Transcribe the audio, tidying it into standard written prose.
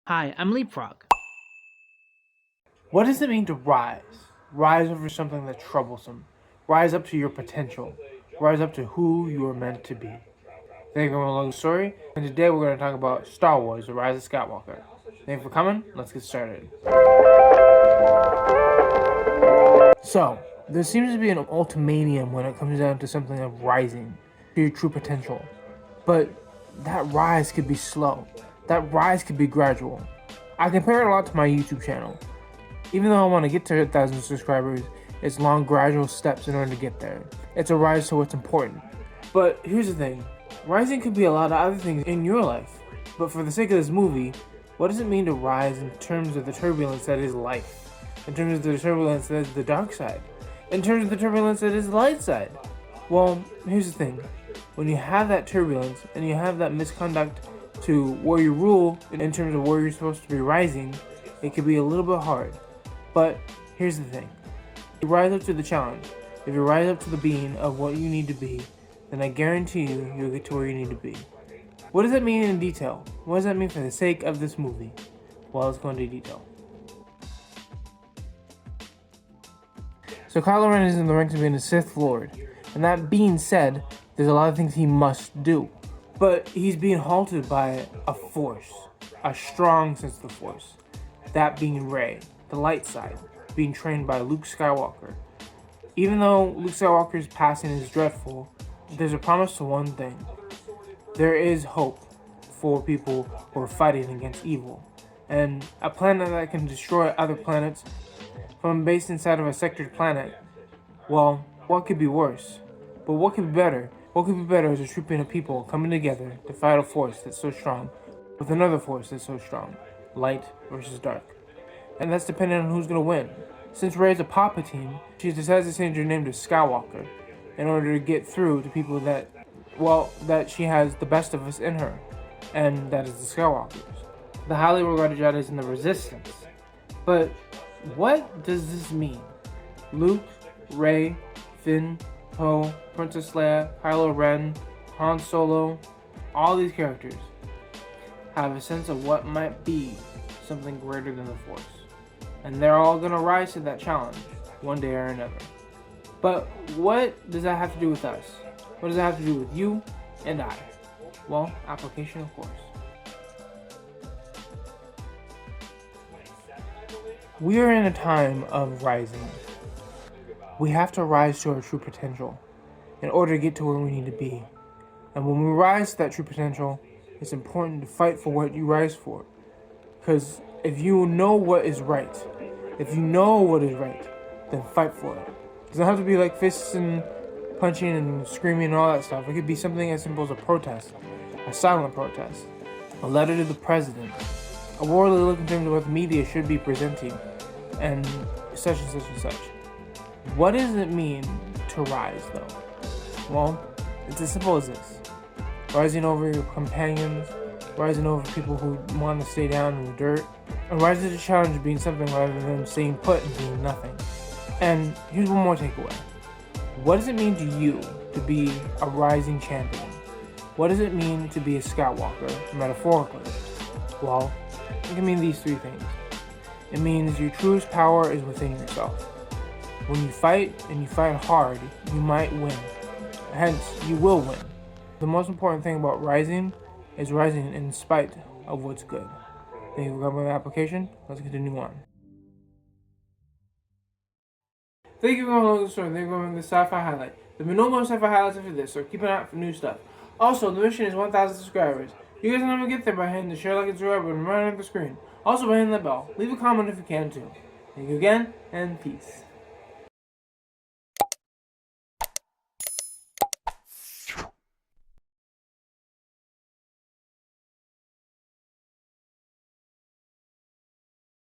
Hi, I'm Leapfrog. What does it mean to rise? Rise over something that's troublesome. Rise up to your potential. Rise up to who you are meant to be. Thank you for watching LogansStory, and today we're going to talk about Star Wars: The Rise of Skywalker. Thank you for coming. Let's get started. So, there seems to be an ultimatum when it comes down to something like rising to your true potential. But that rise could be slow. That rise could be gradual. I compare it a lot to my YouTube channel. Even though I want to get to 1,000 subscribers, it's long, gradual steps in order to get there. It's a rise to what's important. But here's the thing. Rising could be a lot of other things in your life. But for the sake of this movie, what does it mean to rise in terms of the turbulence that is life? In terms of the turbulence that is the dark side? In terms of the turbulence that is the light side? Well, here's the thing. When you have that turbulence and you have that misconduct to where you rule in terms of where you're supposed to be rising, it can be a little bit hard. But here's the thing. If you rise up to the challenge, if you rise up to the being of what you need to be, then I guarantee you'll get to where you need to be. What does that mean in detail? What does that mean for the sake of this movie? Well, let's go into detail. So Kylo Ren is in the ranks of being a Sith Lord, and that being said, there's a lot of things he must do. But he's being halted by a force, a strong sense of the force, that being Rey, the light side, being trained by Luke Skywalker. Even though Luke Skywalker's passing is dreadful, there's a promise to one thing. There is hope for people who are fighting against evil. And a planet that can destroy other planets from based inside of a sectored planet, well, what could be worse? But what could be better? What could be better is a trooping of people coming together to fight a force that's so strong with another force that's so strong. Light versus dark. And that's dependent on who's going to win. Since Rey's a Palpatine, she decides to change her name to Skywalker in order to get through to people that she has the best of us in her, and that is the Skywalkers. The highly regarded Jedi is in the Resistance. But what does this mean? Luke, Rey, Finn, Poe, Princess Leia, Kylo Ren, Han Solo, all these characters have a sense of what might be something greater than the Force. And they're all going to rise to that challenge, one day or another. But what does that have to do with us? What does that have to do with you and I? Well, application, of course. We are in a time of rising. We have to rise to our true potential in order to get to where we need to be. And when we rise to that true potential, it's important to fight for what you rise for. Because if you know what is right, then fight for it. It doesn't have to be like fists and punching and screaming and all that stuff. It could be something as simple as a protest, a silent protest, a letter to the president, a worldly look in terms of what the media should be presenting, and such and such and such. What does it mean to rise, though? Well, it's as simple as this. Rising over your companions, rising over people who want to stay down in the dirt, and rising to the challenge of being something rather than staying put and being nothing. And here's one more takeaway. What does it mean to you to be a rising champion? What does it mean to be a Skywalker, metaphorically? Well, it can mean these three things. It means your truest power is within yourself. When you fight, and you fight hard, you might win. Hence, you will win. The most important thing about rising is rising in spite of what's good. Thank you for coming to the application. Let's continue on. Thank you for going to the story. Thank you for going to the sci-fi highlight. There'll be no more sci-fi highlights after this, so keep an eye out for new stuff. Also, the mission is 1,000 subscribers. You guys know how to get there by hitting the share, like, and subscribe button right on the screen. Also, by hitting that bell. Leave a comment if you can too. Thank you again, and peace.